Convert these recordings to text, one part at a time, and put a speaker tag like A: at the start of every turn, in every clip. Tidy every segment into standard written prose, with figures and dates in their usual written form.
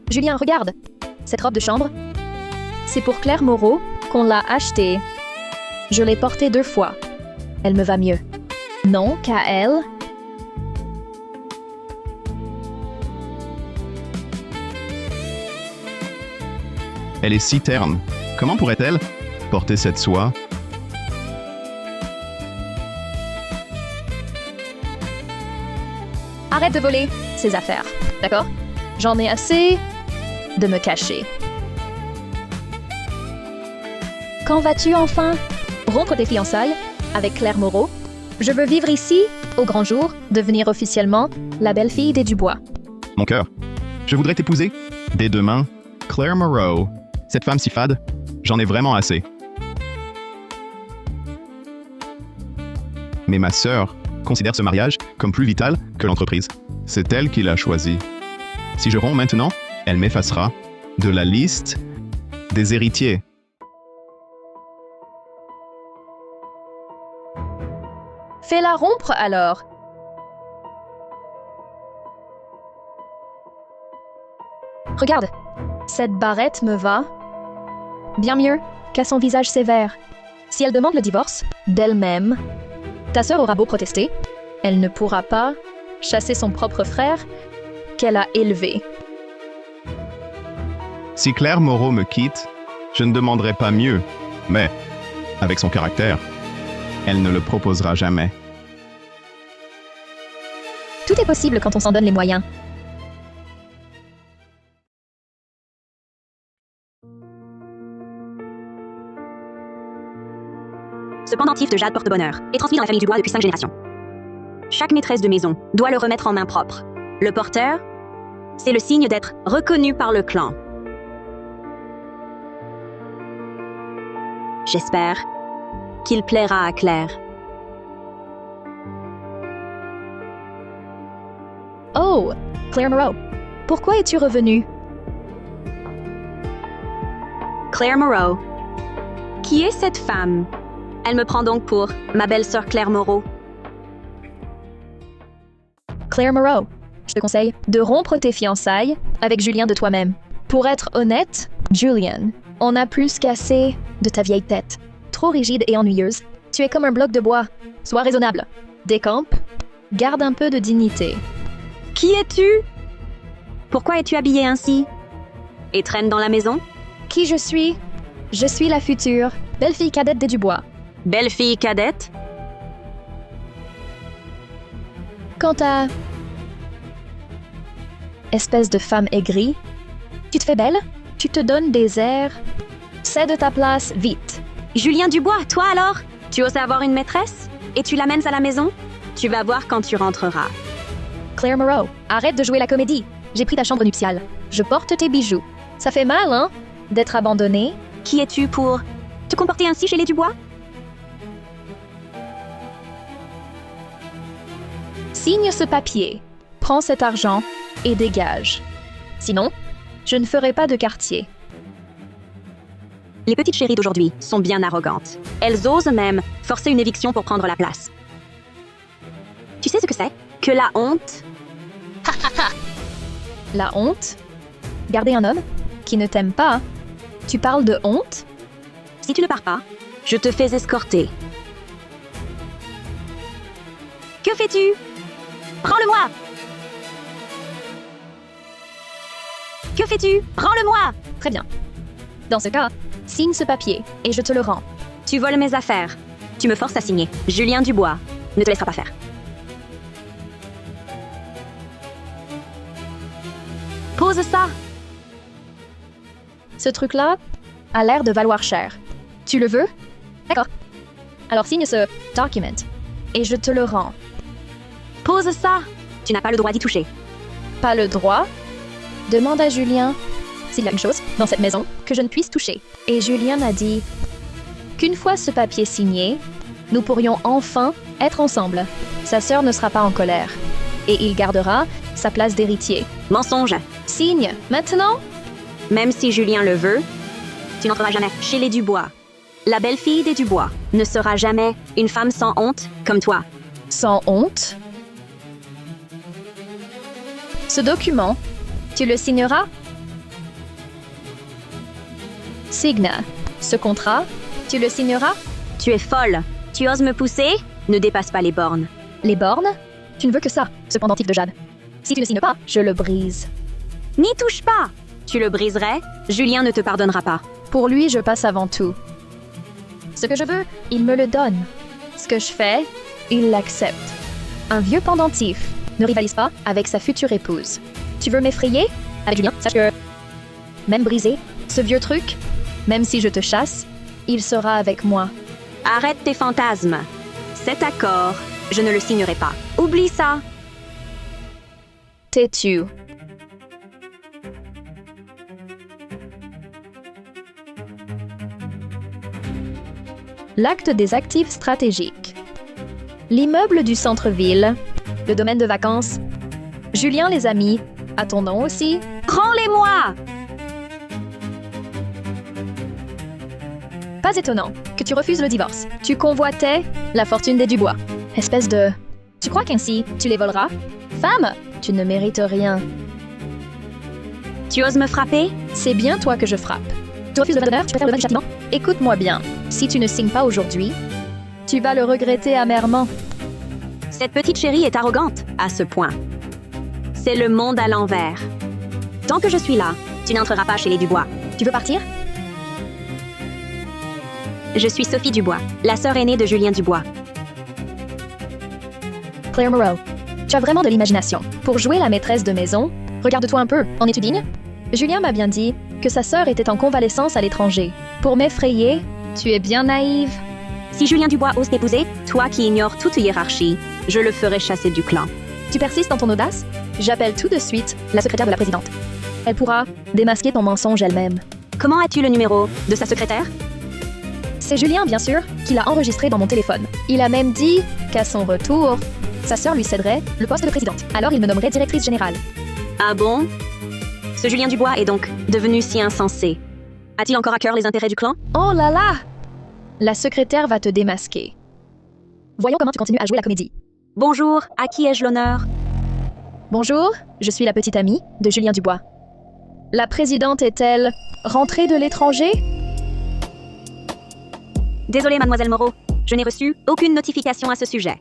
A: Julien, regarde. Cette robe de chambre, c'est pour Claire Moreau qu'on l'a achetée. Je l'ai portée 2 fois. Elle me va mieux. Non, qu'à elle.
B: Elle est si terne. Comment pourrait-elle porter cette soie?
A: Arrête de voler ses affaires, d'accord? J'en ai assez de me cacher. Quand vas-tu enfin rompre tes fiançailles avec Claire Moreau? Je veux vivre ici, au grand jour, devenir officiellement la belle-fille des Dubois.
B: Mon cœur, je voudrais t'épouser. Dès demain, Claire Moreau. Cette femme si fade, j'en ai vraiment assez. Mais ma sœur considère ce mariage comme plus vital que l'entreprise. C'est elle qui l'a choisi. Si je romps maintenant, elle m'effacera de la liste des héritiers.
A: Fais-la rompre alors. Regarde, cette barrette me va bien mieux qu'à son visage sévère. Si elle demande le divorce d'elle-même, ta sœur aura beau protester, elle ne pourra pas chasser son propre frère qu'elle a élevé.
B: Si Claire Moreau me quitte, je ne demanderai pas mieux, mais, avec son caractère, elle ne le proposera jamais.
A: Tout est possible quand on s'en donne les moyens.
C: Ce pendentif de jade porte-bonheur est transmis dans la famille Dubois depuis 5 générations. Chaque maîtresse de maison doit le remettre en main propre. Le porteur, c'est le signe d'être reconnu par le clan. J'espère qu'il plaira à Claire.
A: Oh, Claire Moreau, pourquoi es-tu revenue?
C: Claire Moreau. Qui est cette femme? Elle me prend donc pour ma belle-sœur Claire Moreau.
A: Claire Moreau, je te conseille de rompre tes fiançailles avec Julien de toi-même. Pour être honnête, Julien, on a plus qu'assez de ta vieille tête. Trop rigide et ennuyeuse. Tu es comme un bloc de bois. Sois raisonnable. Décampe. Garde un peu de dignité.
C: Qui es-tu? Pourquoi es-tu habillée ainsi? Et traîne dans la maison?
A: Qui je suis? Je suis la future belle-fille cadette des Dubois.
C: Belle-fille cadette?
A: Quant à... espèce de femme aigrie, tu te fais belle? Tu te donnes des airs? Cède ta place, vite.
C: Julien Dubois, toi alors? Tu oses avoir une maîtresse? Et tu l'amènes à la maison? Tu vas voir quand tu rentreras.
A: Claire Moreau, arrête de jouer la comédie. J'ai pris ta chambre nuptiale. Je porte tes bijoux. Ça fait mal, hein? D'être abandonnée.
C: Qui es-tu pour te comporter ainsi chez les Dubois?
A: Signe ce papier. Prends cet argent et dégage. Sinon, je ne ferai pas de quartier.
C: Les petites chéries d'aujourd'hui sont bien arrogantes. Elles osent même forcer une éviction pour prendre la place. Tu sais ce que c'est? Que la honte?
A: La honte? Garder un homme qui ne t'aime pas? Tu parles de honte?
C: Si tu ne pars pas, je te fais escorter. Que fais-tu? Prends-le-moi! Que fais-tu? Prends-le-moi!
A: Très bien. Dans ce cas, signe ce papier et je te le rends.
C: Tu voles mes affaires. Tu me forces à signer. Julien Dubois ne te laissera pas faire. Pose ça!
A: Ce truc-là a l'air de valoir cher. Tu le veux? D'accord. Alors signe ce document et je te le rends.
C: Pose ça! Tu n'as pas le droit d'y toucher.
A: Pas le droit? Demande à Julien s'il y a une chose dans cette maison que je ne puisse toucher. Et Julien a dit qu'une fois ce papier signé, nous pourrions enfin être ensemble. Sa sœur ne sera pas en colère. Et il gardera sa place d'héritier.
C: Mensonge!
A: Signe, maintenant?
C: Même si Julien le veut, tu n'entreras jamais chez les Dubois. La belle-fille des Dubois ne sera jamais une femme sans honte comme toi.
A: Sans honte? Ce document, tu le signeras? Signe. Ce contrat, tu le signeras?
C: Tu es folle. Tu oses me pousser? Ne dépasse pas les bornes.
A: Les bornes? Tu ne veux que ça, ce pendentif de jade. Si tu ne signes pas, je le brise.
C: N'y touche pas! Tu le briserais? Julien ne te pardonnera pas.
A: Pour lui, je passe avant tout. Ce que je veux, il me le donne. Ce que je fais, il l'accepte. Un vieux pendentif ne rivalise pas avec sa future épouse. Tu veux m'effrayer? Avec Julien, sache que... Même brisé, ce vieux truc, même si je te chasse, il sera avec moi.
C: Arrête tes fantasmes. Cet accord, je ne le signerai pas. Oublie ça.
A: Têtu. L'acte des actifs stratégiques. L'immeuble du centre-ville, le domaine de vacances. Julien les amis, à ton nom aussi.
C: Rends-les-moi!
A: Pas étonnant que tu refuses le divorce. Tu convoitais la fortune des Dubois. Espèce de... Tu crois qu'ainsi, tu les voleras? Femme, tu ne mérites rien.
C: Tu oses me frapper?
A: C'est bien toi que je frappe. Tu refuses le vrai d'honneur, tu préfères le vrai du châtiment? Écoute-moi bien. Si tu ne signes pas aujourd'hui, tu vas le regretter amèrement.
C: Cette petite chérie est arrogante, à ce point. C'est le monde à l'envers. Tant que je suis là, tu n'entreras pas chez les Dubois.
A: Tu veux partir?
C: Je suis Sophie Dubois, la sœur aînée de Julien Dubois.
A: Claire Moreau, tu as vraiment de l'imagination. Pour jouer la maîtresse de maison, regarde-toi un peu, en es-tu digne? Julien m'a bien dit que sa sœur était en convalescence à l'étranger. Pour m'effrayer, tu es bien naïve.
C: Si Julien Dubois ose t'épouser, toi qui ignores toute hiérarchie, je le ferai chasser du clan.
A: Tu persistes dans ton audace? J'appelle tout de suite la secrétaire de la présidente. Elle pourra démasquer ton mensonge elle-même.
C: Comment as-tu le numéro de sa secrétaire?
A: C'est Julien, bien sûr, qui l'a enregistré dans mon téléphone. Il a même dit qu'à son retour, sa sœur lui céderait le poste de présidente. Alors il me nommerait directrice générale.
C: Ah bon? Ce Julien Dubois est donc devenu si insensé. A-t-il encore à cœur les intérêts du clan?
A: Oh là là! La secrétaire va te démasquer. Voyons comment tu continues à jouer la comédie.
C: Bonjour, à qui ai-je l'honneur?
A: Bonjour, je suis la petite amie de Julien Dubois. La présidente est-elle rentrée de l'étranger?
C: Désolée, mademoiselle Moreau, je n'ai reçu aucune notification à ce sujet.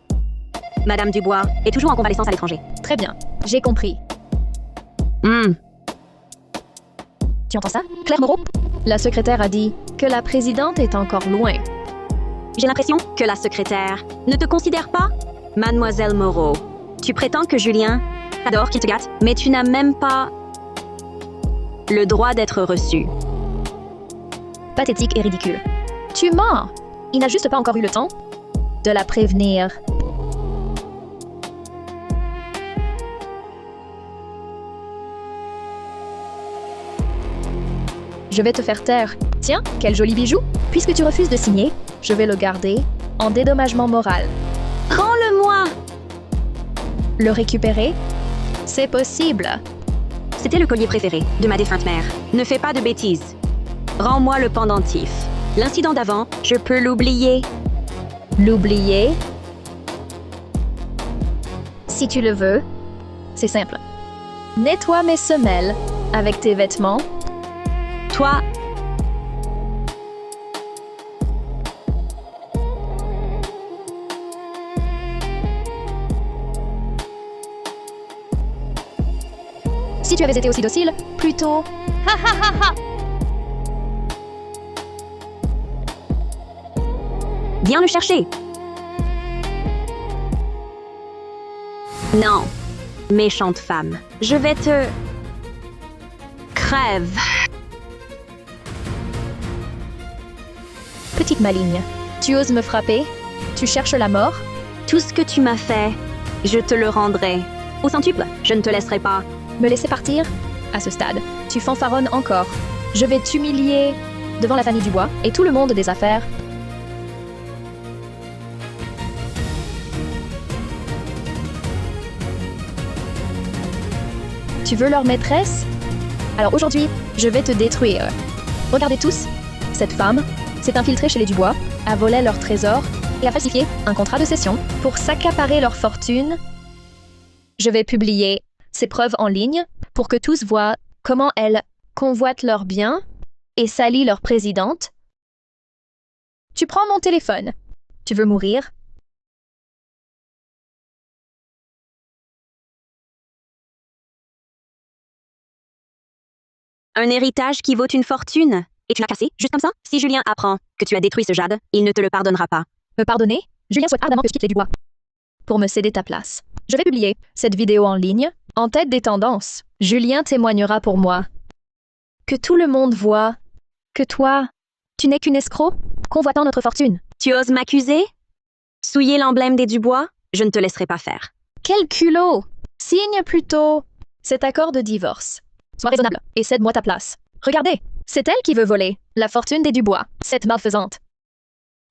C: Madame Dubois est toujours en convalescence à l'étranger.
A: Très bien, j'ai compris. Tu entends ça, Claire Moreau? La secrétaire a dit que la présidente est encore loin.
C: J'ai l'impression que la secrétaire ne te considère pas, mademoiselle Moreau. Tu prétends que Julien adore qu'il te gâte, mais tu n'as même pas le droit d'être reçu.
A: Pathétique et ridicule. Tu mens! Il n'a juste pas encore eu le temps de la prévenir. Je vais te faire taire. Tiens, quel joli bijou! Puisque tu refuses de signer, je vais le garder en dédommagement moral.
C: Rends-le-moi!
A: Le récupérer? C'est possible.
C: C'était le collier préféré de ma défunte mère. Ne fais pas de bêtises. Rends-moi le pendentif. L'incident d'avant, je peux l'oublier.
A: L'oublier? Si tu le veux, c'est simple. Nettoie mes semelles avec tes vêtements.
C: Toi,
A: si tu avais été aussi docile, plutôt... Ha ha ha ha!
C: viens le chercher. Non, méchante femme, je vais te... Crève.
A: Petite maligne, tu oses me frapper? Tu cherches la mort?
C: Tout ce que tu m'as fait, je te le rendrai. Au centuple, je ne te laisserai pas.
A: Me laisser partir? À ce stade, tu fanfaronnes encore. Je vais t'humilier devant la famille Dubois et tout le monde des affaires. Tu veux leur maîtresse? Alors aujourd'hui, je vais te détruire. Regardez tous, cette femme s'est infiltrée chez les Dubois, a volé leur trésor et a falsifié un contrat de cession pour s'accaparer leur fortune. Je vais publier ces preuves en ligne pour que tous voient comment elles convoitent leurs biens et salit leur présidente. Tu prends mon téléphone. Tu veux mourir?
C: Un héritage qui vaut une fortune. Et tu l'as cassé, juste comme ça? Si Julien apprend que tu as détruit ce jade, il ne te le pardonnera pas.
A: Me pardonner? Julien souhaite ardemment que je quitte les Dubois pour me céder ta place. Je vais publier cette vidéo en ligne, en tête des tendances. Julien témoignera pour moi. Que tout le monde voit que toi, tu n'es qu'une escroc, convoitant notre fortune.
C: Tu oses m'accuser? Souiller l'emblème des Dubois? Je ne te laisserai pas faire.
A: Quel culot! Signe plutôt cet accord de divorce. Sois raisonnable et cède-moi ta place. Regardez, c'est elle qui veut voler la fortune des Dubois, cette malfaisante.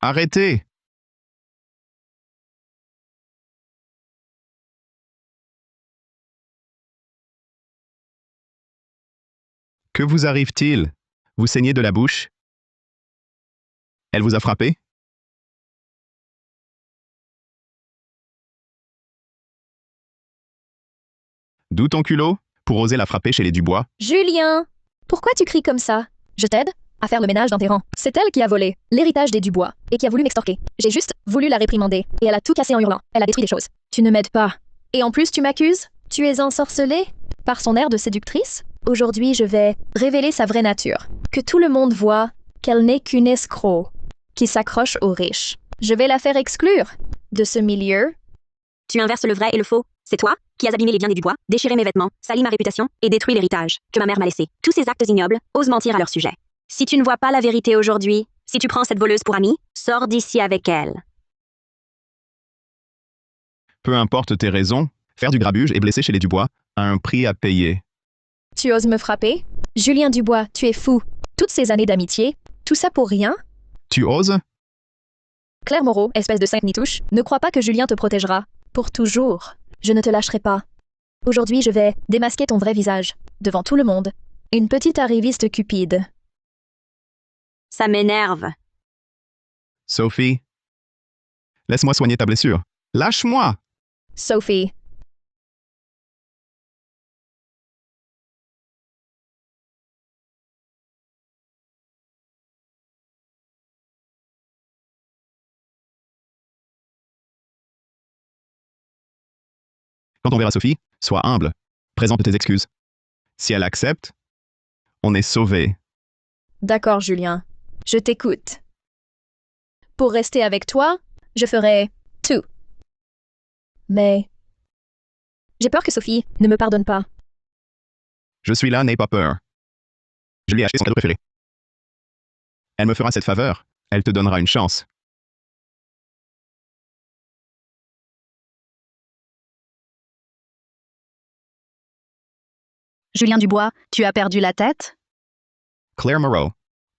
B: Arrêtez! Que vous arrive-t-il? Vous saignez de la bouche? Elle vous a frappé? D'où ton culot pour oser la frapper chez les Dubois?
A: Julien, pourquoi tu cries comme ça? Je t'aide à faire le ménage dans tes rangs. C'est elle qui a volé l'héritage des Dubois et qui a voulu m'extorquer. J'ai juste voulu la réprimander et elle a tout cassé en hurlant. Elle a détruit des choses. Tu ne m'aides pas. Et en plus, tu m'accuses? Tu es ensorcelée par son air de séductrice? Aujourd'hui, je vais révéler sa vraie nature. Que tout le monde voit qu'elle n'est qu'une escroc qui s'accroche aux riches. Je vais la faire exclure de ce milieu.
C: Tu inverses le vrai et le faux. C'est toi qui as abîmé les biens des Dubois, déchiré mes vêtements, sali ma réputation et détruit l'héritage que ma mère m'a laissé. Tous ces actes ignobles osent mentir à leur sujet. Si tu ne vois pas la vérité aujourd'hui, si tu prends cette voleuse pour amie, sors d'ici avec elle.
B: Peu importe tes raisons, faire du grabuge et blesser chez les Dubois a un prix à payer.
A: Tu oses me frapper? Julien Dubois, tu es fou. Toutes ces années d'amitié, tout ça pour rien?
B: Tu oses?
A: Claire Moreau, espèce de sainte nitouche, ne crois pas que Julien te protégera. Pour toujours. Je ne te lâcherai pas. Aujourd'hui, je vais démasquer ton vrai visage, devant tout le monde. Une petite arriviste cupide.
C: Ça m'énerve.
B: Sophie? Laisse-moi soigner ta blessure. Lâche-moi!
A: Sophie.
B: Quand on verra Sophie, sois humble. Présente tes excuses. Si elle accepte, on est sauvé.
A: D'accord, Julien. Je t'écoute. Pour rester avec toi, je ferai tout. Mais j'ai peur que Sophie ne me pardonne pas.
B: Je suis là, n'aie pas peur. Je lui ai acheté son cadeau préféré. Elle me fera cette faveur. Elle te donnera une chance.
D: Julien Dubois, tu as perdu la tête?
B: Claire Moreau.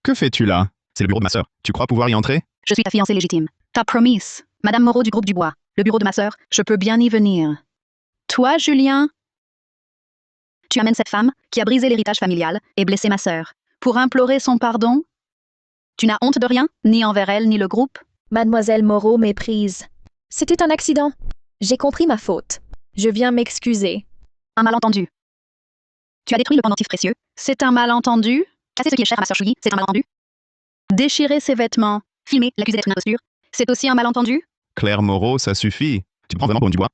B: Que fais-tu là? C'est le bureau de ma sœur. Tu crois pouvoir y entrer?
D: Je suis ta fiancée légitime. Ta promise. Madame Moreau du groupe Dubois. Le bureau de ma sœur, je peux bien y venir. Toi, Julien? Tu amènes cette femme qui a brisé l'héritage familial et blessé ma sœur pour implorer son pardon? Tu n'as honte de rien, ni envers elle, ni le groupe?
A: Mademoiselle Moreau méprise. C'était un accident. J'ai compris ma faute. Je viens m'excuser.
D: Un malentendu. Tu as détruit le pendentif précieux. C'est un malentendu. Casser ce qui est cher à ma sœur Chouilly, c'est un malentendu. Déchirer ses vêtements, filmer, l'accuser d'être une imposture, c'est aussi un malentendu.
B: Claire Moreau, ça suffit. Tu te prends vraiment pour une Dubois?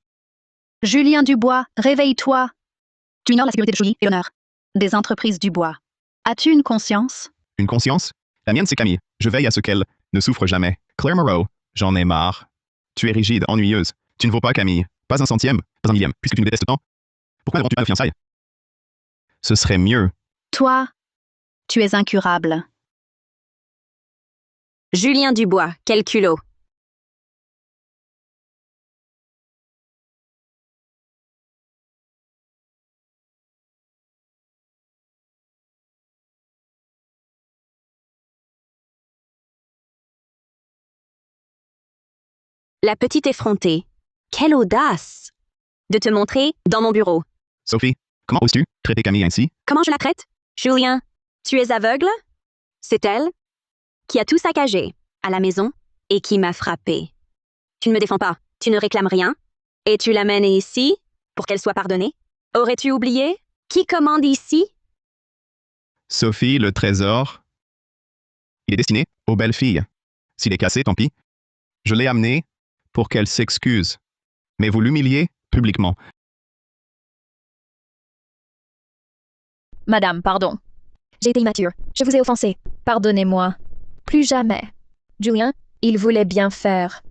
D: Julien Dubois, réveille-toi. Tu ignores la sécurité de Chouilly et l'honneur des entreprises Dubois. As-tu une conscience?
B: Une conscience? La mienne, c'est Camille. Je veille à ce qu'elle ne souffre jamais. Claire Moreau, j'en ai marre. Tu es rigide, ennuyeuse. Tu ne vaux pas Camille. Pas un centième, pas un millième, puisque tu me détestes tant. Pourquoi ne rends-tu pas nos fiançailles? Ce serait mieux.
D: Toi, tu es incurable.
C: Julien Dubois, quel culot. La petite effrontée. Quelle audace! De te montrer dans mon bureau.
B: Sophie, comment oses-tu traiter Camille ainsi?
C: Comment je la traite? Julien, tu es aveugle? C'est elle qui a tout saccagé à la maison et qui m'a frappé. Tu ne me défends pas, tu ne réclames rien, et tu l'amènes ici pour qu'elle soit pardonnée? Aurais-tu oublié? Qui commande ici?
B: Sophie, le trésor, Il est destiné aux belles filles. S'il est cassé, tant pis. Je l'ai amené pour qu'elle s'excuse. Mais vous l'humiliez publiquement.
A: Madame, pardon. J'ai été immature. Je vous ai offensé. Pardonnez-moi. Plus jamais. Julien, il voulait bien faire.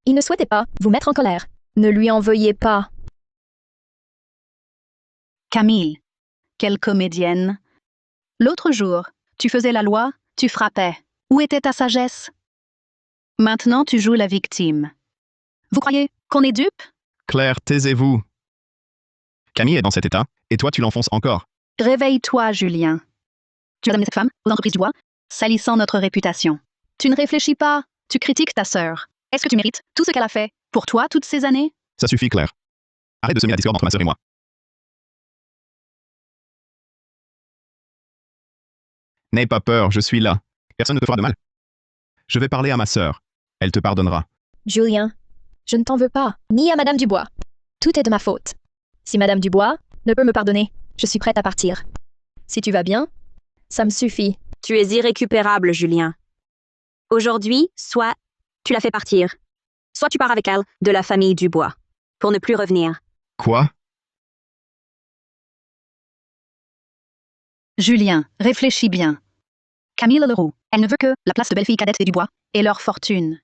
A: Il ne souhaitait pas vous mettre en colère. Ne lui en veuillez pas.
D: Camille, quelle comédienne. L'autre jour, tu faisais la loi, tu frappais. Où était ta sagesse? Maintenant, tu joues la victime. Vous croyez qu'on est dupe?
B: Claire, taisez-vous. Camille est dans cet état, et toi tu l'enfonces encore.
D: Réveille-toi, Julien. Tu as amené cette femme aux entreprises du bois, salissant notre réputation. Tu ne réfléchis pas, tu critiques ta sœur. Est-ce que tu mérites tout ce qu'elle a fait pour toi toutes ces années?
B: Ça suffit, Claire. Arrête de semer la discorde entre ma sœur et moi. N'aie pas peur, je suis là. Personne ne te fera de mal. Je vais parler à ma sœur. Elle te pardonnera.
A: Julien, je ne t'en veux pas, ni à Madame Dubois. Tout est de ma faute. Si Madame Dubois ne peut me pardonner, je suis prête à partir. Si tu vas bien, ça me suffit.
C: Tu es irrécupérable, Julien. Aujourd'hui, soit tu la fais partir, soit tu pars avec elle de la famille Dubois, pour ne plus revenir.
B: Quoi?
D: Julien, réfléchis bien. Camille Leroux, elle ne veut que la place de belle-fille cadette des Dubois et leur fortune.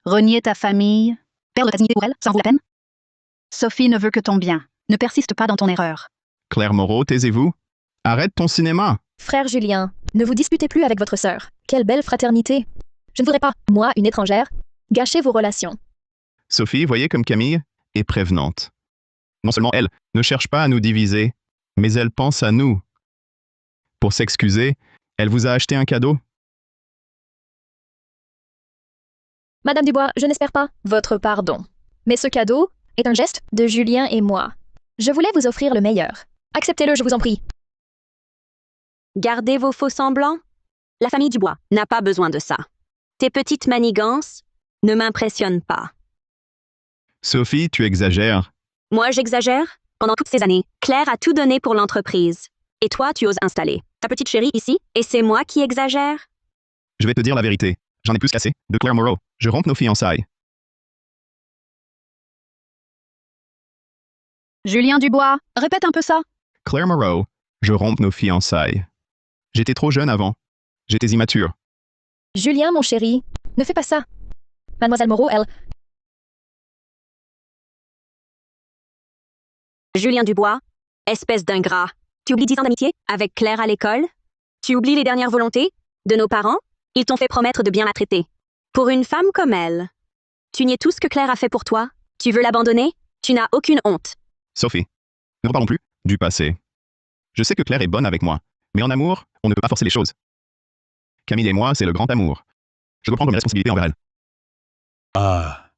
D: Renier ta famille, perdre ta dignité pour elle, ça en vaut la peine? Sophie ne veut que ton bien. Ne persiste pas dans ton erreur.
B: Claire Moreau, taisez-vous. Arrête ton cinéma.
A: Frère Julien, ne vous disputez plus avec votre sœur. Quelle belle fraternité. Je ne voudrais pas, moi, une étrangère, gâcher vos relations.
B: Sophie, voyez comme Camille est prévenante. Non seulement elle ne cherche pas à nous diviser, mais elle pense à nous. Pour s'excuser, elle vous a acheté un cadeau.
A: Madame Dubois, je n'espère pas votre pardon. Mais ce cadeau est un geste de Julien et moi. Je voulais vous offrir le meilleur. Acceptez-le, je vous en prie.
C: Gardez vos faux semblants. La famille Dubois n'a pas besoin de ça. Tes petites manigances ne m'impressionnent pas.
B: Sophie, tu exagères.
C: Moi, j'exagère? Pendant toutes ces années, Claire a tout donné pour l'entreprise. Et toi, tu oses installer ta petite chérie ici, et c'est moi qui exagère?
B: Je vais te dire la vérité. J'en ai plus qu'assez de Claire Moreau. Je romps nos fiançailles.
D: Julien Dubois, répète un peu ça.
B: Claire Moreau, je romps nos fiançailles. J'étais trop jeune avant. J'étais immature.
A: Julien, mon chéri, ne fais pas ça. Mademoiselle Moreau, elle...
C: Julien Dubois, espèce d'ingrat. Tu oublies 10 ans d'amitié avec Claire à l'école? Tu oublies les dernières volontés de nos parents? Ils t'ont fait promettre de bien la traiter. Pour une femme comme elle, tu niais tout ce que Claire a fait pour toi? Tu veux l'abandonner? Tu n'as aucune honte.
B: Sophie, ne reparlons plus du passé. Je sais que Claire est bonne avec moi, mais en amour, on ne peut pas forcer les choses. Camille et moi, c'est le grand amour. Je dois prendre mes responsabilités envers elle.
E: Ah,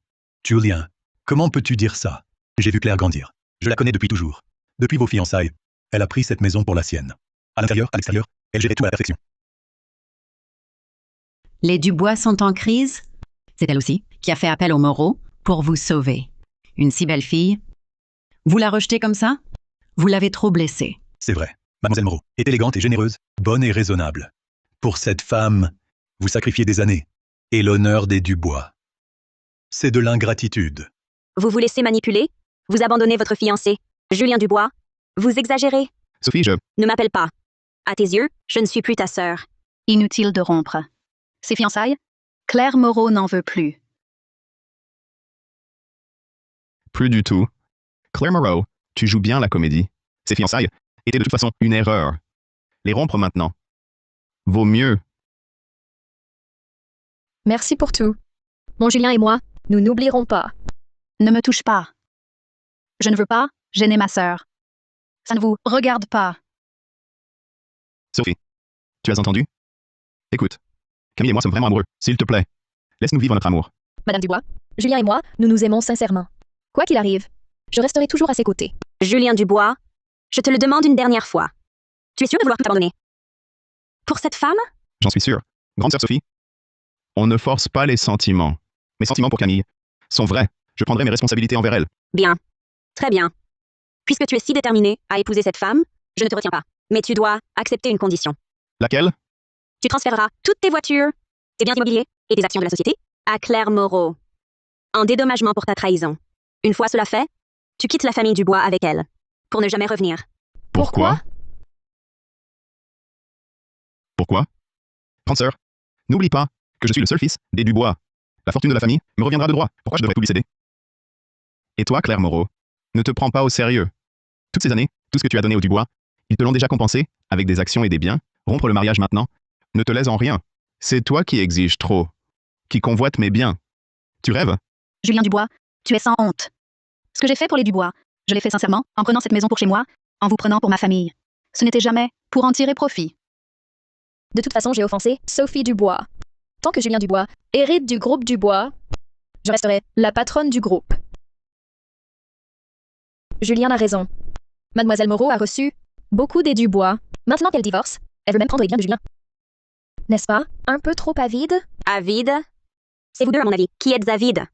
E: Julien, comment peux-tu dire ça? J'ai vu Claire grandir. Je la connais depuis toujours. Depuis vos fiançailles, elle a pris cette maison pour la sienne. À l'intérieur, à l'extérieur, elle gérait tout à la perfection.
F: Les Dubois sont en crise? C'est elle aussi qui a fait appel aux Moreau pour vous sauver. Une si belle fille. Vous la rejetez comme ça? Vous l'avez trop blessée.
E: C'est vrai. Mademoiselle Moreau est élégante et généreuse, bonne et raisonnable. Pour cette femme, vous sacrifiez des années et l'honneur des Dubois. C'est de l'ingratitude.
C: Vous vous laissez manipuler? Vous abandonnez votre fiancé, Julien Dubois? Vous exagérez?
B: Sophie, je...
C: Ne m'appelle pas. À tes yeux, je ne suis plus ta sœur.
D: Inutile de rompre. Ses fiançailles? Claire Moreau n'en veut plus.
B: Plus du tout. Claire Moreau, tu joues bien la comédie. Ces fiançailles étaient de toute façon une erreur. Les rompre maintenant. Vaut mieux.
A: Merci pour tout. Mon Julien et moi, nous n'oublierons pas.
D: Ne me touche pas. Je ne veux pas gêner ma sœur. Ça ne vous regarde pas.
B: Sophie, tu as entendu? Écoute, Camille et moi sommes vraiment amoureux. S'il te plaît, laisse-nous vivre notre amour.
A: Madame Dubois, Julien et moi, nous nous aimons sincèrement. Quoi qu'il arrive, je resterai toujours à ses côtés.
C: Julien Dubois, je te le demande une dernière fois. Tu es sûr de vouloir tout abandonner? Pour cette femme?
B: J'en suis sûr. Grande sœur Sophie, on ne force pas les sentiments. Mes sentiments pour Camille sont vrais. Je prendrai mes responsabilités envers elle.
C: Bien. Très bien. Puisque tu es si déterminé à épouser cette femme, je ne te retiens pas. Mais tu dois accepter une condition.
B: Laquelle?
C: Tu transféreras toutes tes voitures tes biens immobiliers et tes actions de la société à Claire Moreau, en dédommagement pour ta trahison. Une fois cela fait, tu quittes la famille Dubois avec elle, pour ne jamais revenir.
B: Pourquoi? Pourquoi? Grande sœur, n'oublie pas que je suis le seul fils des Dubois. La fortune de la famille me reviendra de droit. Pourquoi je devrais tout lui céder? Et toi, Claire Moreau, ne te prends pas au sérieux. Toutes ces années, tout ce que tu as donné aux Dubois, ils te l'ont déjà compensé avec des actions et des biens. Rompre le mariage maintenant ne te lèse en rien. C'est toi qui exiges trop, qui convoite mes biens. Tu rêves?
D: Julien Dubois, tu es sans honte. Ce que j'ai fait pour les Dubois, je l'ai fait sincèrement, en prenant cette maison pour chez moi, en vous prenant pour ma famille. Ce n'était jamais pour en tirer profit.
A: De toute façon, j'ai offensé Sophie Dubois. Tant que Julien Dubois hérite du groupe Dubois, je resterai la patronne du groupe. Julien a raison. Mademoiselle Moreau a reçu beaucoup des Dubois. Maintenant qu'elle divorce, elle veut même prendre les biens de Julien. N'est-ce pas? Un peu trop avide?
C: Avide? C'est vous deux, à mon avis, qui êtes avides.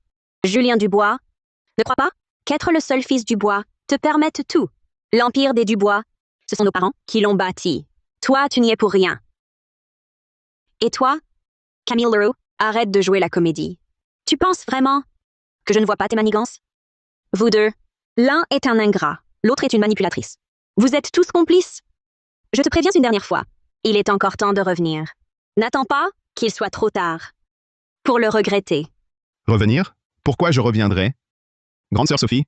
C: Julien Dubois, ne crois pas qu'être le seul fils Dubois te permette tout. L'empire des Dubois, ce sont nos parents qui l'ont bâti. Toi, tu n'y es pour rien. Et toi, Camille Leroux, arrête de jouer la comédie. Tu penses vraiment que je ne vois pas tes manigances? Vous deux, l'un est un ingrat, l'autre est une manipulatrice. Vous êtes tous complices. Je te préviens une dernière fois, il est encore temps de revenir. N'attends pas qu'il soit trop tard pour le regretter.
B: Revenir? Pourquoi je reviendrai? Grande sœur Sophie,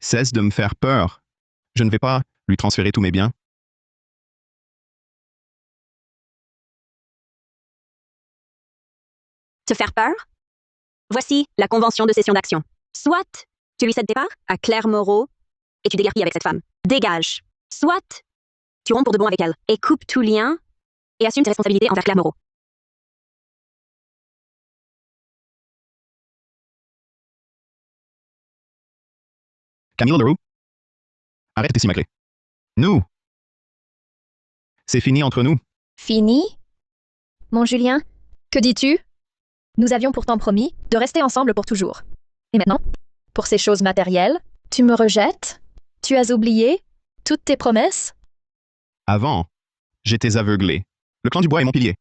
B: cesse de me faire peur. Je ne vais pas lui transférer tous mes biens.
C: Te faire peur? Voici la convention de cession d'actions. Soit tu lui cèdes tes parts à Claire Moreau et tu déguerpilles avec cette femme. Dégage. Soit tu romps pour de bon avec elle et coupes tout lien et assume tes responsabilités envers Claire Moreau.
B: Camille Leroux, arrête de s'imagrer. Nous, c'est fini entre nous.
A: Fini? Mon Julien, que dis-tu? Nous avions pourtant promis de rester ensemble pour toujours. Et maintenant, pour ces choses matérielles, tu me rejettes? Tu as oublié toutes tes promesses?
B: Avant, j'étais aveuglé. Le clan Dubois est mon pilier.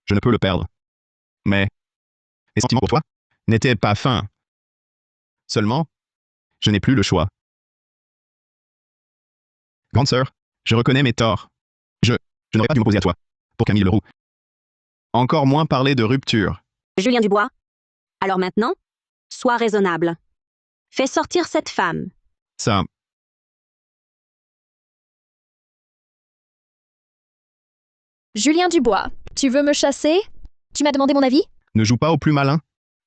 B: Je ne peux le perdre. Mais mes sentiments pour toi n'étaient pas fins. Seulement, je n'ai plus le choix. Grande sœur, je reconnais mes torts. Je n'aurais pas dû m'opposer à toi, pour Camille Leroux. Encore moins parler de rupture.
C: Julien Dubois, alors maintenant, sois raisonnable. Fais sortir cette femme.
B: Ça,
A: Julien Dubois, tu veux me chasser? Tu m'as demandé mon avis?
B: ne joue pas au plus malin.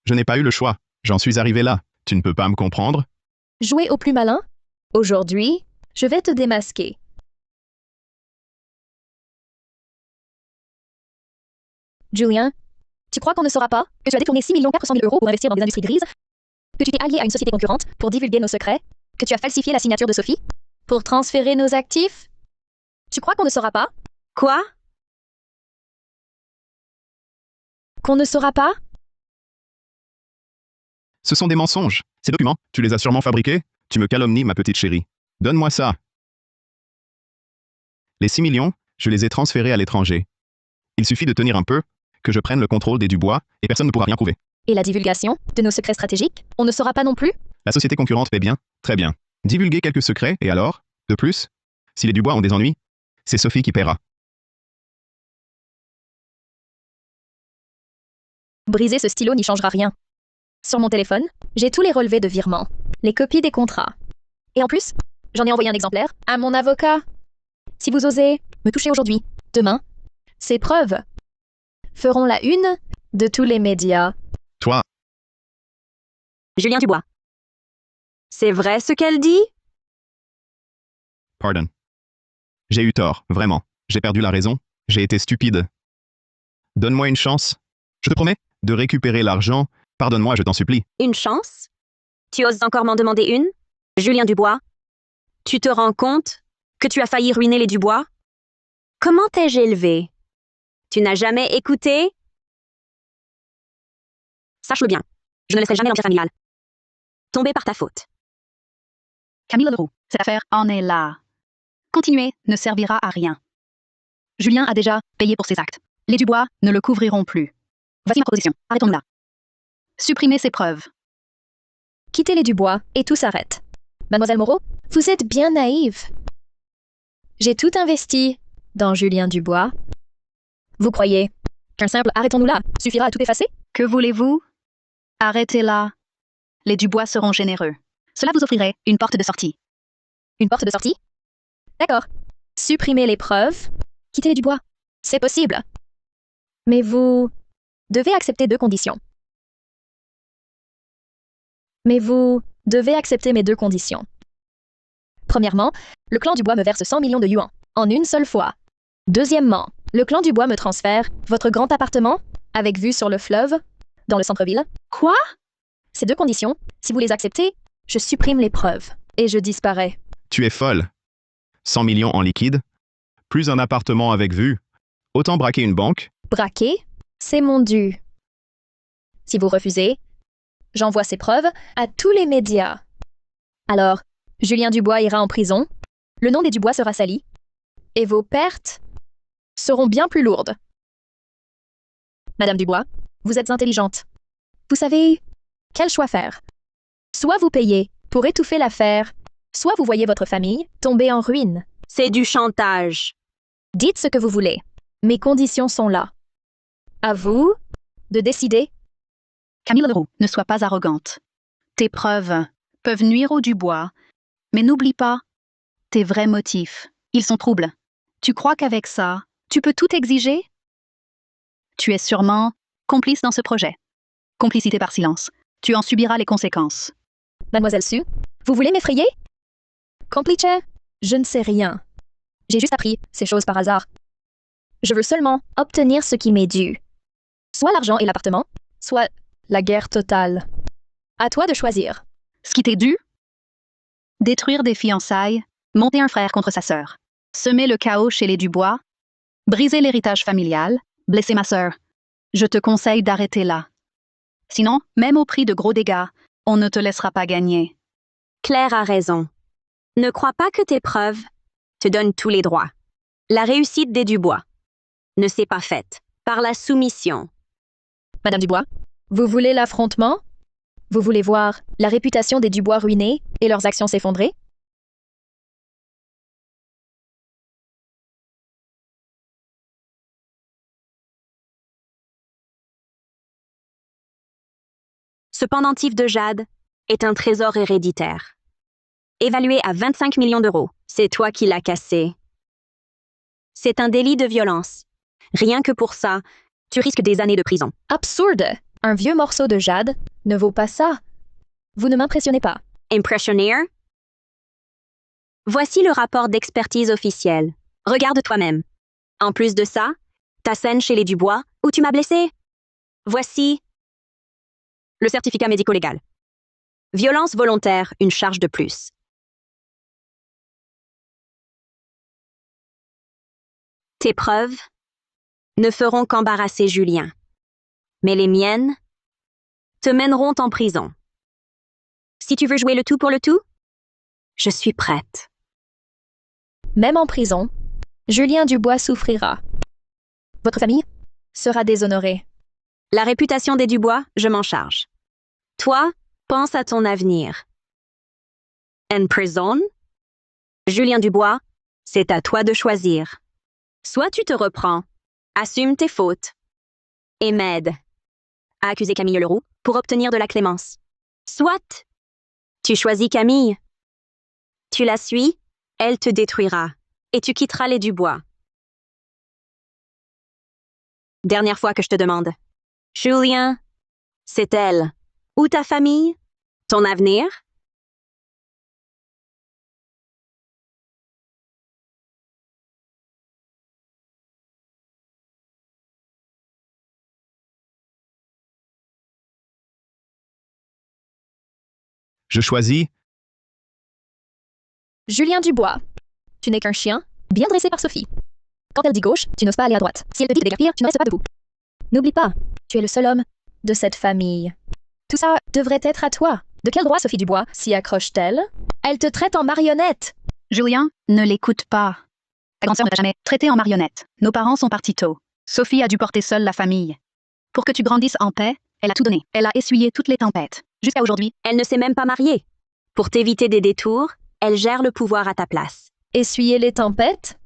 B: Je n'ai pas eu le choix. J'en suis arrivé là. Tu ne peux pas me comprendre?
A: Jouer au plus malin? Aujourd'hui, je vais te démasquer. Julien, tu crois qu'on ne saura pas que tu as détourné 6 400 000 € pour investir dans des industries grises? Que tu t'es allié à une société concurrente pour divulguer nos secrets? Que tu as falsifié la signature de Sophie pour transférer nos actifs? Tu crois qu'on ne saura pas?
C: Quoi?
A: Qu'on ne saura pas?
B: Ce sont des mensonges. Ces documents, tu les as sûrement fabriqués? Tu me calomnies, ma petite chérie. Donne-moi ça. Les 6 millions, je les ai transférés à l'étranger. Il suffit de tenir un peu, que je prenne le contrôle des Dubois, et personne ne pourra rien prouver.
A: Et la divulgation de nos secrets stratégiques? On ne saura pas non plus?
B: La société concurrente paie bien, très bien. Divulguer quelques secrets, et alors? De plus, si les Dubois ont des ennuis, c'est Sophie qui paiera.
A: Briser ce stylo n'y changera rien. Sur mon téléphone, j'ai tous les relevés de virement, les copies des contrats. Et en plus, j'en ai envoyé un exemplaire à mon avocat. Si vous osez me toucher aujourd'hui, demain, ces preuves feront la une de tous les médias.
B: Toi,
C: Julien Dubois. C'est vrai ce qu'elle dit?
B: pardon. J'ai eu tort, vraiment. J'ai perdu la raison. J'ai été stupide. Donne-moi une chance. Je te promets de récupérer l'argent. Pardonne-moi, je t'en supplie.
C: Une chance? Tu oses encore m'en demander une? Julien Dubois, tu te rends compte que tu as failli ruiner les Dubois? Comment t'ai-je élevé? Tu n'as jamais écouté? Sache-le bien, je ne laisserai jamais l'empire familial tomber par ta faute.
D: Camille Leroux, cette affaire en est là. Continuer ne servira à rien. Julien a déjà payé pour ses actes. Les Dubois ne le couvriront plus. Voici ma proposition. Arrêtons-nous là. Supprimez ces preuves.
A: Quittez les Dubois et tout s'arrête. Mademoiselle Moreau, vous êtes bien naïve. J'ai tout investi dans Julien Dubois. Vous croyez qu'un simple arrêtons-nous là suffira à tout effacer?
D: Que voulez-vous? Arrêtez là. Les Dubois seront généreux. Cela vous offrirait une porte de sortie.
A: Une porte de sortie? D'accord. Supprimez les preuves. Quittez les Dubois. C'est possible. Mais vous devez accepter deux conditions. Mais vous devez accepter mes deux conditions. Premièrement, le clan Dubois me verse 100 millions de yuans en une seule fois. Deuxièmement, le clan Dubois me transfère votre grand appartement avec vue sur le fleuve dans le centre-ville.
D: Quoi?
A: Ces deux conditions, si vous les acceptez, je supprime les preuves et je disparais.
B: Tu es folle. 100 millions en liquide, plus un appartement avec vue. Autant braquer une banque.
A: Braquer, c'est mon dû. Si vous refusez, j'envoie ces preuves à tous les médias. Alors, Julien Dubois ira en prison, le nom des Dubois sera sali, et vos pertes seront bien plus lourdes. Madame Dubois, vous êtes intelligente. Vous savez quel choix faire. Soit vous payez pour étouffer l'affaire, soit vous voyez votre famille tomber en ruine.
C: C'est du chantage.
A: Dites ce que vous voulez. Mes conditions sont là. À vous de décider.
D: Camille Leroux, ne sois pas arrogante. Tes preuves peuvent nuire aux Dubois, mais n'oublie pas tes vrais motifs. Ils sont troubles. Tu crois qu'avec ça, tu peux tout exiger? Tu es sûrement complice dans ce projet. Complicité par silence. Tu en subiras les conséquences.
A: Mademoiselle Sue, vous voulez m'effrayer? Complice? Je ne sais rien. J'ai juste appris ces choses par hasard. Je veux seulement obtenir ce qui m'est dû. Soit l'argent et l'appartement, soit la guerre totale. À toi de choisir.
D: Ce qui t'est dû? Détruire des fiançailles, monter un frère contre sa sœur, semer le chaos chez les Dubois, briser l'héritage familial, blesser ma sœur. Je te conseille d'arrêter là. Sinon, même au prix de gros dégâts, on ne te laissera pas gagner.
C: Claire a raison. Ne crois pas que tes preuves te donnent tous les droits. La réussite des Dubois ne s'est pas faite par la soumission.
A: Madame Dubois, vous voulez l'affrontement? Vous voulez voir la réputation des Dubois ruinée et leurs actions s'effondrer?
C: Ce pendentif de jade est un trésor héréditaire. Évalué à 25 millions d'euros, c'est toi qui l'as cassé. C'est un délit de violence. Rien que pour ça, tu risques des années de prison.
A: Absurde! Un vieux morceau de jade ne vaut pas ça. Vous ne m'impressionnez pas.
C: Impressionnaire? Voici le rapport d'expertise officiel. Regarde toi-même. En plus de ça, ta scène chez les Dubois, où tu m'as blessé. Voici le certificat médico-légal. Violence volontaire, une charge de plus. Tes preuves ne feront qu'embarrasser Julien. Mais les miennes te mèneront en prison. Si tu veux jouer le tout pour le tout, je suis prête.
A: Même en prison, Julien Dubois souffrira. Votre famille sera déshonorée.
C: La réputation des Dubois, je m'en charge. Toi, pense à ton avenir. En prison? Julien Dubois, c'est à toi de choisir. Soit tu te reprends, assume tes fautes, et m'aide à accuser Camille Leroux pour obtenir de la clémence. Soit tu choisis Camille. Tu la suis, elle te détruira, et tu quitteras les Dubois. Dernière fois que je te demande. Julien, c'est elle. Ou ta famille? Ton avenir?
B: Je choisis.
A: Julien Dubois, tu n'es qu'un chien, bien dressé par Sophie. Quand elle dit gauche, tu n'oses pas aller à droite. Si elle te dit de déguerpir, tu ne restes pas debout. N'oublie pas, tu es le seul homme de cette famille. Tout ça devrait être à toi. De quel droit Sophie Dubois s'y accroche-t-elle? Elle te traite en marionnette.
D: Julien, ne l'écoute pas. Ta grande sœur ne t'a jamais traité en marionnette. Nos parents sont partis tôt. Sophie a dû porter seule la famille. Pour que tu grandisses en paix, elle a tout donné. Elle a essuyé toutes les tempêtes. Jusqu'à aujourd'hui.
C: Elle ne s'est même pas mariée. Pour t'éviter des détours, elle gère le pouvoir à ta place.
A: Essuyer les tempêtes?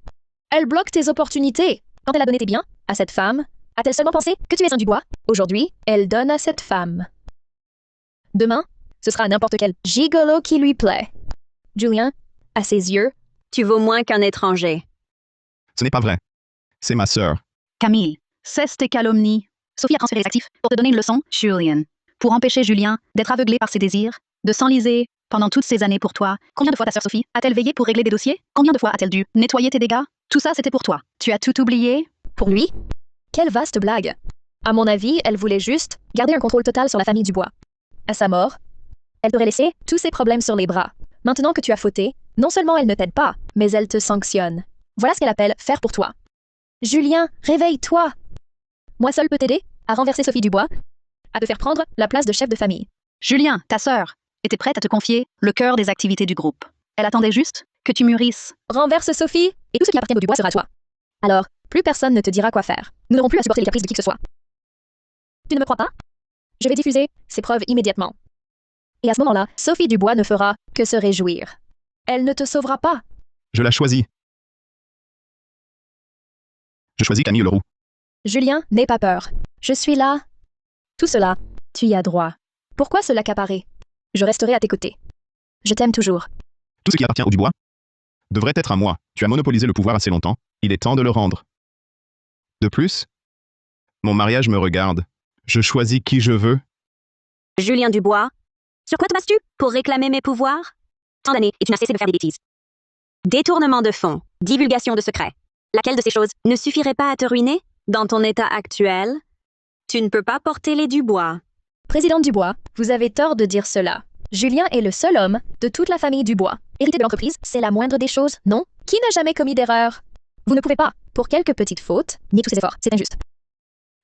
A: Elle bloque tes opportunités. Quand elle a donné tes biens à cette femme, a-t-elle seulement pensé que tu es un Dubois? Aujourd'hui, elle donne à cette femme. Demain, ce sera n'importe quel gigolo qui lui plaît. Julien, à ses yeux,
C: Tu vaux moins qu'un étranger.
B: Ce n'est pas vrai. C'est ma sœur.
D: Camille, cesse tes calomnies. Sophie a transféré les actifs pour te donner une leçon, Julian. Pour empêcher Julien d'être aveuglé par ses désirs, de s'enliser pendant toutes ces années pour toi. Combien de fois ta sœur Sophie a-t-elle veillé pour régler des dossiers? Combien de fois a-t-elle dû nettoyer tes dégâts? Tout ça, c'était pour toi. Tu as tout oublié?
A: pour lui? Quelle vaste blague. À mon avis, elle voulait juste garder un contrôle total sur la famille Dubois. À sa mort, elle t'aurait laissé tous ses problèmes sur les bras. Maintenant que tu as fauté, non seulement elle ne t'aide pas, mais elle te sanctionne. Voilà ce qu'elle appelle faire pour toi. Julien, réveille-toi! Moi seul peux t'aider à renverser Sophie Dubois, à te faire prendre la place de chef de famille.
D: Julien, ta sœur, était prête à te confier le cœur des activités du groupe. Elle attendait juste que tu mûrisses.
A: Renverse Sophie, et tout ce qui appartient au Dubois sera à toi. Alors, plus personne ne te dira quoi faire. Nous n'aurons plus à supporter les caprices de qui que ce soit. Tu ne me crois pas? Je vais diffuser ces preuves immédiatement. Et à ce moment-là, Sophie Dubois ne fera que se réjouir. Elle ne te sauvera pas.
B: Je la choisis. Je choisis Camille Leroux.
A: Julien, n'aie pas peur. Je suis là. Tout cela, tu y as droit. Pourquoi se l'accaparer? Je resterai à tes côtés. Je t'aime toujours.
B: Tout ce qui appartient au Dubois devrait être à moi. Tu as monopolisé le pouvoir assez longtemps. Il est temps de le rendre. De plus, mon mariage me regarde. Je choisis qui je veux.
C: Julien Dubois, sur quoi te bases-tu pour réclamer mes pouvoirs? Tant d'années et tu n'as cessé de faire des bêtises. Détournement de fonds, divulgation de secrets. Laquelle de ces choses ne suffirait pas à te ruiner? Dans ton état actuel, tu ne peux pas porter les Dubois.
A: Président Dubois, vous avez tort de dire cela. Julien est le seul homme de toute la famille Dubois. Hériter de l'entreprise, c'est la moindre des choses, non? Qui n'a jamais commis d'erreur? Vous ne pouvez pas, pour quelques petites fautes, nier tous ces efforts. C'est injuste.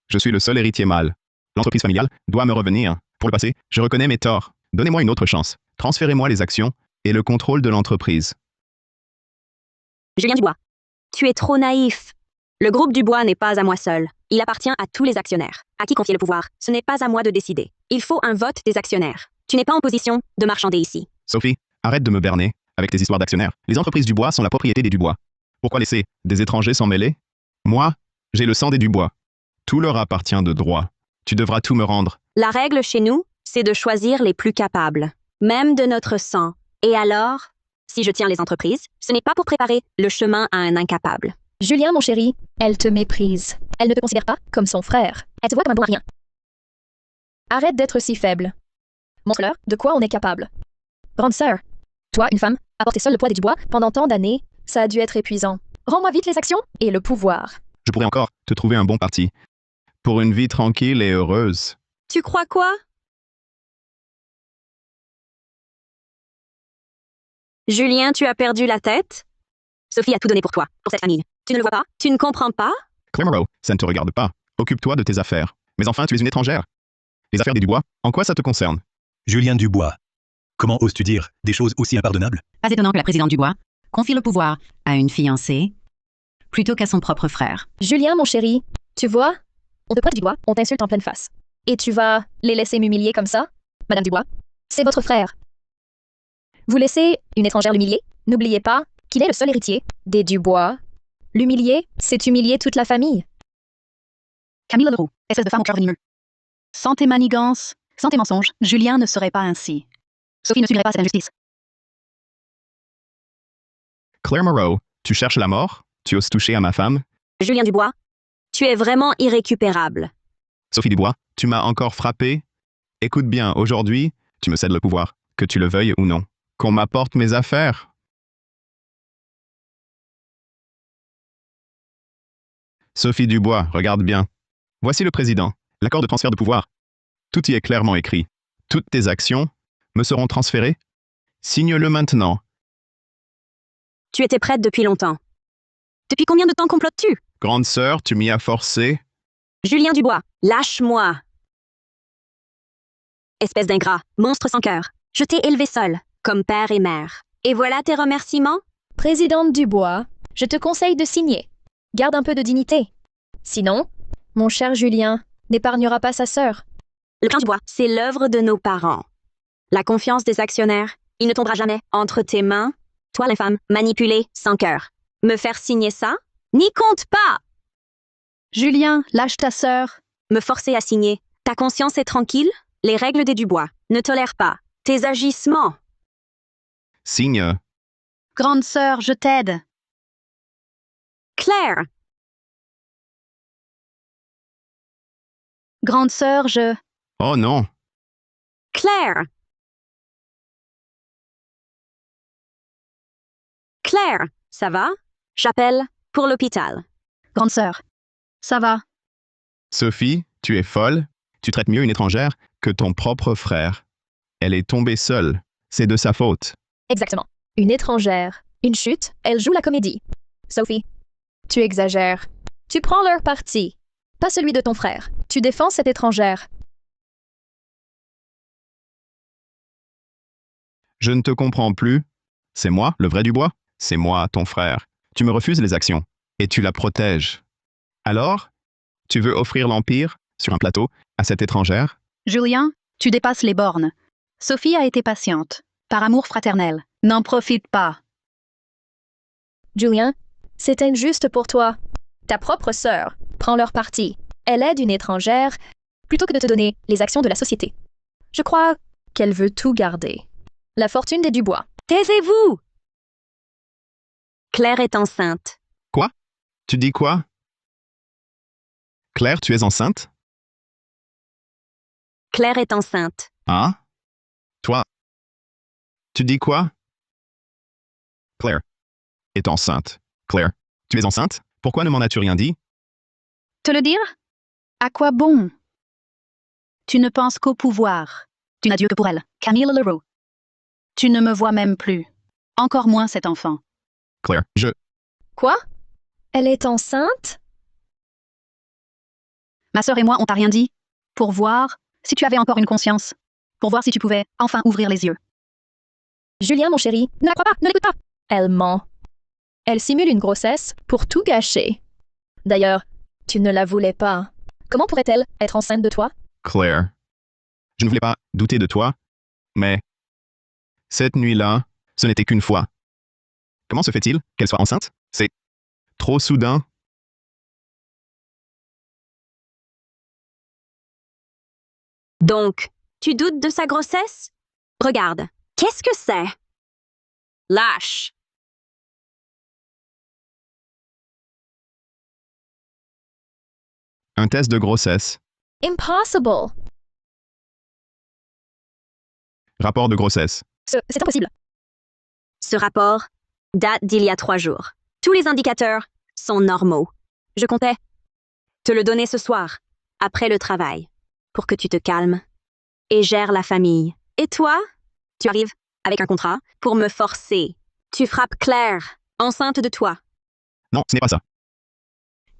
B: Je suis le seul héritier mâle. L'entreprise familiale doit me revenir. Pour le passé, je reconnais mes torts. Donnez-moi une autre chance. Transférez-moi les actions et le contrôle de l'entreprise.
C: Julien Dubois, tu es trop naïf. Le groupe Dubois n'est pas à moi seul. Il appartient à tous les actionnaires. À qui confier le pouvoir? Ce n'est pas à moi de décider. Il faut un vote des actionnaires. Tu n'es pas en position de marchander ici.
B: Sophie, arrête de me berner avec tes histoires d'actionnaires. Les entreprises Dubois sont la propriété des Dubois. Pourquoi laisser des étrangers s'en mêler? Moi, j'ai le sang des Dubois. Tout leur appartient de droit. Tu devras tout me rendre.
C: La règle chez nous, c'est de choisir les plus capables, même de notre sang. Et alors, si je tiens les entreprises, ce n'est pas pour préparer le chemin à un incapable.
A: Julien, mon chéri, elle te méprise. Elle ne te considère pas comme son frère. Elle te voit comme un bon à rien. Arrête d'être si faible. Montre-leur de quoi on est capable. Grande sœur, toi, une femme, à porter seule le poids des Dubois pendant tant d'années, ça a dû être épuisant. Rends-moi vite les actions et le pouvoir.
B: Je pourrais encore te trouver un bon parti. Pour une vie tranquille et heureuse.
C: Tu crois quoi? Julien, tu as perdu la tête? Sophie a tout donné pour toi, pour cette famille. Tu ne le vois pas? Tu ne comprends pas?
B: Claire Moreau, ça ne te regarde pas. Occupe-toi de tes affaires. Mais enfin, tu es une étrangère. Les affaires des Dubois, en quoi ça te concerne?
E: Julien Dubois, comment oses-tu dire des choses aussi impardonnables?
F: Pas étonnant que la présidente Dubois confie le pouvoir à une fiancée plutôt qu'à son propre frère.
A: Julien, mon chéri, tu vois, on te pointe du doigt, on t'insulte en pleine face. Et tu vas les laisser m'humilier comme ça? Madame Dubois, c'est votre frère. Vous laissez une étrangère l'humilier? N'oubliez pas qu'il est le seul héritier des Dubois. L'humilier, c'est humilier toute la famille.
D: Camille Leroux, espèce de femme au cœur venimeux. Sans tes manigances, sans tes mensonges, Julien ne serait pas ainsi. Sophie ne subirait pas cette injustice.
B: Claire Moreau, tu cherches la mort? Tu oses toucher à ma femme?
C: Julien Dubois, tu es vraiment irrécupérable.
B: Sophie Dubois, tu m'as encore frappé? Écoute bien, aujourd'hui, tu me cèdes le pouvoir, que tu le veuilles ou non. Qu'on m'apporte mes affaires. Sophie Dubois, regarde bien. Voici le président, l'accord de transfert de pouvoir. Tout y est clairement écrit. Toutes tes actions me seront transférées. Signe-le maintenant.
C: Tu étais prête depuis longtemps. Depuis combien de temps complotes-tu?
B: Grande sœur, tu m'y as forcé.
C: Julien Dubois, lâche-moi. Espèce d'ingrat, monstre sans cœur. Je t'ai élevé seul, comme père et mère. Et voilà tes remerciements?
A: Présidente Dubois, je te conseille de signer. Garde un peu de dignité. Sinon, mon cher Julien, n'épargnera pas sa sœur.
C: Le clan du bois, c'est l'œuvre de nos parents. La confiance des actionnaires, il ne tombera jamais entre tes mains. Toi, l'infâme, manipulée, sans cœur. Me faire signer ça? N'y compte pas!
D: Julien, lâche ta sœur.
C: Me forcer à signer. Ta conscience est tranquille? Les règles des Dubois ne tolèrent pas tes agissements.
B: Signe.
D: Grande sœur, je t'aide.
C: Claire,
D: Grande sœur, je...
B: Oh non.
C: Claire. Claire, ça va? J'appelle pour l'hôpital.
D: Grande sœur. Ça va.
B: Sophie, tu es folle. Tu traites mieux une étrangère que ton propre frère. Elle est tombée seule. C'est de sa faute.
A: Exactement. Une étrangère. Une chute, elle joue la comédie. Sophie, tu exagères. Tu prends leur parti. Pas celui de ton frère. Tu défends cette étrangère.
B: Je ne te comprends plus. C'est moi, le vrai Dubois? C'est moi, ton frère. Tu me refuses les actions. Et tu la protèges. Alors, tu veux offrir l'Empire, sur un plateau, à cette étrangère?
D: Julien, tu dépasses les bornes. Sophie a été patiente. Par amour fraternel. N'en profite pas.
A: Julien, c'est injuste pour toi. Ta propre sœur prend leur parti. Elle aide une étrangère plutôt que de te donner les actions de la société. Je crois qu'elle veut tout garder. La fortune des Dubois.
C: Taisez-vous! Claire est enceinte.
B: Quoi? Tu dis quoi? Claire, tu es enceinte?
C: Claire est enceinte.
B: Hein? Toi? Tu dis quoi? Claire est enceinte. Claire, tu es enceinte? Pourquoi ne m'en as-tu rien dit?
D: Te le dire? À quoi bon? Tu ne penses qu'au pouvoir. Tu n'as Dieu que pour elle. Camille Leroux. Tu ne me vois même plus. Encore moins cet enfant.
B: Claire,
A: Quoi? Elle est enceinte?
D: Ma sœur et moi, on t'a rien dit. Pour voir si tu avais encore une conscience. Pour voir si tu pouvais enfin ouvrir les yeux.
A: Julien, mon chéri, ne la crois pas, ne l'écoute pas. Elle ment. Elle simule une grossesse pour tout gâcher. D'ailleurs, tu ne la voulais pas. Comment pourrait-elle être enceinte de toi?
B: Claire, je ne voulais pas douter de toi, mais cette nuit-là, ce n'était qu'une fois. Comment se fait-il qu'elle soit enceinte? C'est trop soudain.
C: Donc, tu doutes de sa grossesse? Regarde, qu'est-ce que c'est? Lâche.
B: Un test de grossesse.
A: Impossible.
B: Rapport de grossesse.
A: C'est impossible.
C: Ce rapport date d'il y a 3 jours. Tous les indicateurs sont normaux. Je comptais te le donner ce soir, après le travail, pour que tu te calmes et gères la famille. Et toi, tu arrives avec un contrat pour me forcer. Tu frappes Claire, enceinte de toi.
B: Non, ce n'est pas ça.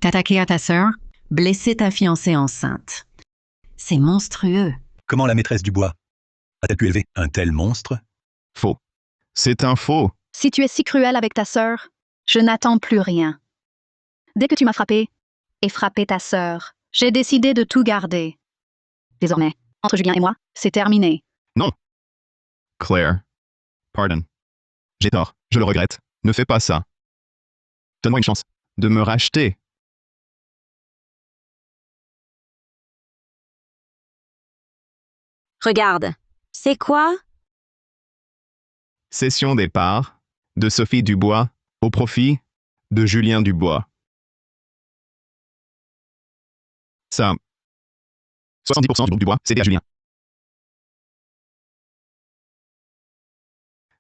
F: T'attaquer à ta sœur, blesser ta fiancée enceinte. C'est monstrueux.
E: Comment la maîtresse du bois a-t-elle pu élever un tel monstre?
B: Faux. C'est un faux.
D: Si tu es si cruel avec ta sœur, je n'attends plus rien. Dès que tu m'as frappé et frappé ta sœur, j'ai décidé de tout garder. Désormais, entre Julien et moi, c'est terminé.
B: Non. Claire. Pardon. J'ai tort. Je le regrette. Ne fais pas ça. Donne-moi une chance de me racheter.
C: Regarde, c'est quoi?
B: Cession des parts de Sophie Dubois au profit de Julien Dubois. Ça. 70% du groupe Dubois, cédé à Julien.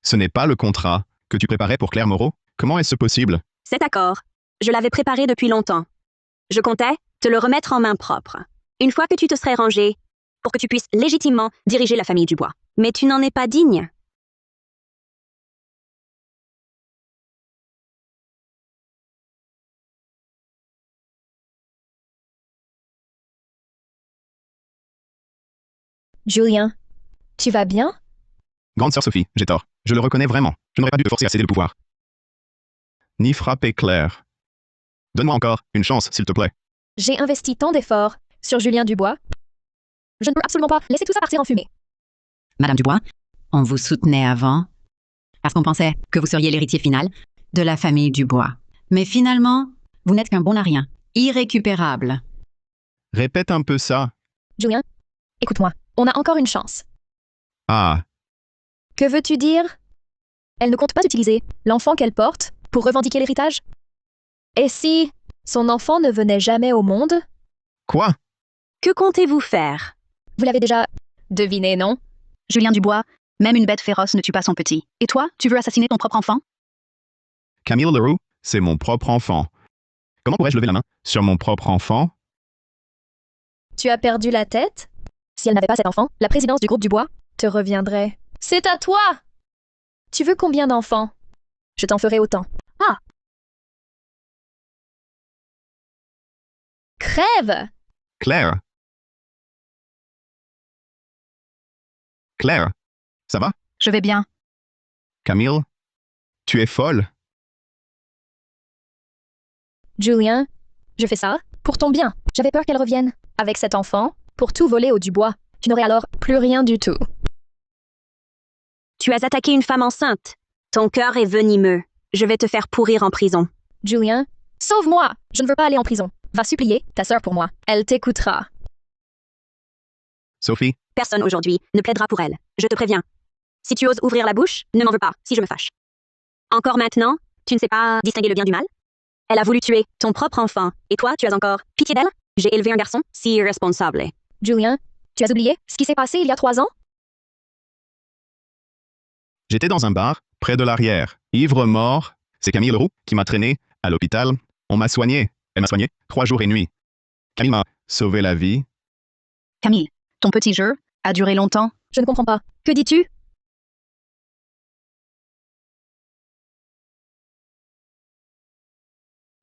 B: Ce n'est pas le contrat que tu préparais pour Claire Moreau? Comment est-ce possible?
C: Cet accord, je l'avais préparé depuis longtemps. Je comptais te le remettre en main propre. Une fois que tu te serais rangé, pour que tu puisses légitimement diriger la famille Dubois. Mais tu n'en es pas digne.
A: Julien, tu vas bien?
B: Grande sœur Sophie, j'ai tort. Je le reconnais vraiment. Je n'aurais pas dû te forcer à céder le pouvoir. Ni frapper Claire. Donne-moi encore une chance, s'il te plaît.
A: J'ai investi tant d'efforts sur Julien Dubois. Je ne peux absolument pas laisser tout ça partir en fumée.
F: Madame Dubois, on vous soutenait avant parce qu'on pensait que vous seriez l'héritier final de la famille Dubois. Mais finalement, vous n'êtes qu'un bon à rien, irrécupérable.
B: Répète un peu ça.
A: Julien, écoute-moi, on a encore une chance.
B: Ah,
A: Que veux-tu dire? Elle ne compte pas utiliser l'enfant qu'elle porte pour revendiquer l'héritage? Et si son enfant ne venait jamais au monde?
B: quoi?
C: Que comptez-vous faire?
A: Vous l'avez déjà deviné, non?
D: Julien Dubois, même une bête féroce ne tue pas son petit. Et toi, tu veux assassiner ton propre enfant?
B: Camille Leroux, c'est mon propre enfant. Comment pourrais-je lever la main sur mon propre enfant?
A: Tu as perdu la tête? Si elle n'avait pas cet enfant, la présidence du groupe Dubois te reviendrait. C'est à toi! Tu veux combien d'enfants? Je t'en ferai autant. Ah! Crève!
B: Claire. Claire, ça va?
D: Je vais bien.
B: Camille, tu es folle?
A: Julien, je fais ça pour ton bien. J'avais peur qu'elle revienne avec cet enfant pour tout voler au Dubois. Tu n'aurais alors plus rien du tout.
C: Tu as attaqué une femme enceinte. Ton cœur est venimeux. Je vais te faire pourrir en prison.
A: Julien, sauve-moi! Je ne veux pas aller en prison. Va supplier ta sœur pour moi. Elle t'écoutera.
B: Sophie,
C: Personne aujourd'hui ne plaidera pour elle. Je te préviens. Si tu oses ouvrir la bouche, ne m'en veux pas si je me fâche. Encore maintenant, tu ne sais pas distinguer le bien du mal? Elle a voulu tuer ton propre enfant. Et toi, tu as encore pitié d'elle? J'ai élevé un garçon si irresponsable.
A: Julien, tu as oublié ce qui s'est passé il y a 3 ans?
B: j'étais dans un bar, près de l'arrière. Ivre mort. C'est Camille Leroux qui m'a traîné à l'hôpital. On m'a soigné. Elle m'a soigné 3 jours et nuits. Camille m'a sauvé la vie.
D: Camille, ton petit jeu a duré longtemps.
A: Je ne comprends pas. Que dis-tu?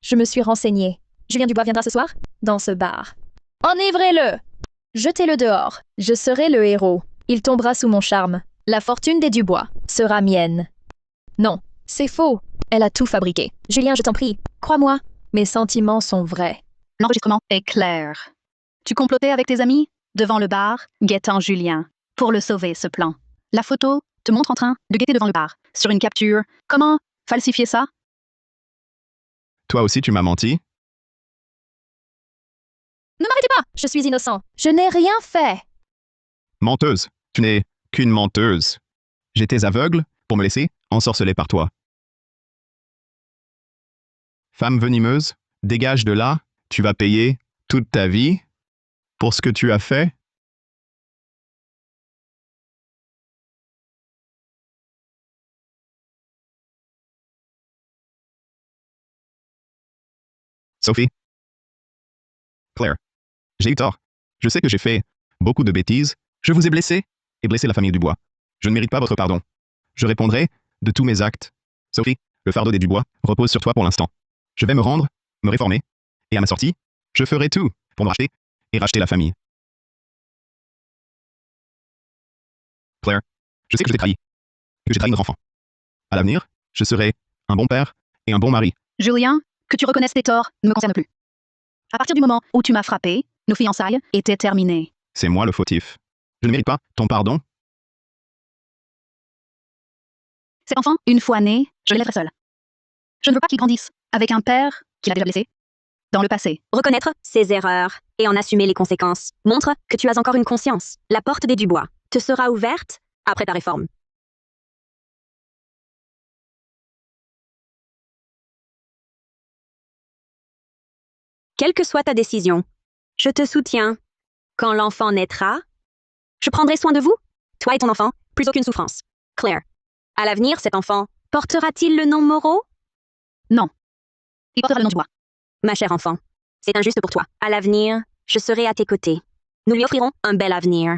A: Je me suis renseignée. Julien Dubois viendra ce soir dans ce bar. Enivrez-le! Jetez-le dehors. Je serai le héros. Il tombera sous mon charme. La fortune des Dubois sera mienne. Non, c'est faux. Elle a tout fabriqué. Julien, je t'en prie, crois-moi, mes sentiments sont vrais.
D: L'enregistrement est clair. Tu complotais avec tes amis devant le bar, guettant Julien, pour le sauver, ce plan. La photo te montre en train de guetter devant le bar, sur une capture. Comment falsifier ça?
B: Toi aussi, tu m'as menti?
A: Ne m'arrêtez pas! Je suis innocent. Je n'ai rien fait.
B: Menteuse. Tu n'es qu'une menteuse. J'étais aveugle pour me laisser ensorceler par toi. Femme venimeuse, dégage de là. Tu vas payer toute ta vie pour ce que tu as fait. Sophie. Claire. J'ai eu tort. Je sais que j'ai fait beaucoup de bêtises. Je vous ai blessé et blessé la famille Dubois. Je ne mérite pas votre pardon. Je répondrai de tous mes actes. Sophie, le fardeau des Dubois repose sur toi pour l'instant. Je vais me rendre, me réformer, et à ma sortie, je ferai tout pour me racheter et racheter la famille. Claire, je sais que je t'ai trahi, que j'ai trahi notre enfant. À l'avenir, je serai un bon père et un bon mari.
D: Julien, que tu reconnaisses tes torts ne me concerne plus. À partir du moment où tu m'as frappé, nos fiançailles étaient terminées.
B: C'est moi le fautif. Je ne mérite pas ton pardon.
D: Cet enfant, une fois né, je le laisserai seul. Je ne veux pas qu'il grandisse avec un père qui l'a déjà blessé dans le passé.
C: Reconnaître ses erreurs et en assumer les conséquences montre que tu as encore une conscience. La porte des Dubois te sera ouverte après ta réforme. Quelle que soit ta décision, je te soutiens. Quand l'enfant naîtra, je prendrai soin de vous, toi et ton enfant, plus aucune souffrance. Claire, à l'avenir, cet enfant portera-t-il le nom Moreau?
D: Non. Il portera le nom du bois.
C: Ma chère enfant, c'est injuste pour toi. À l'avenir, je serai à tes côtés. Nous lui offrirons un bel avenir.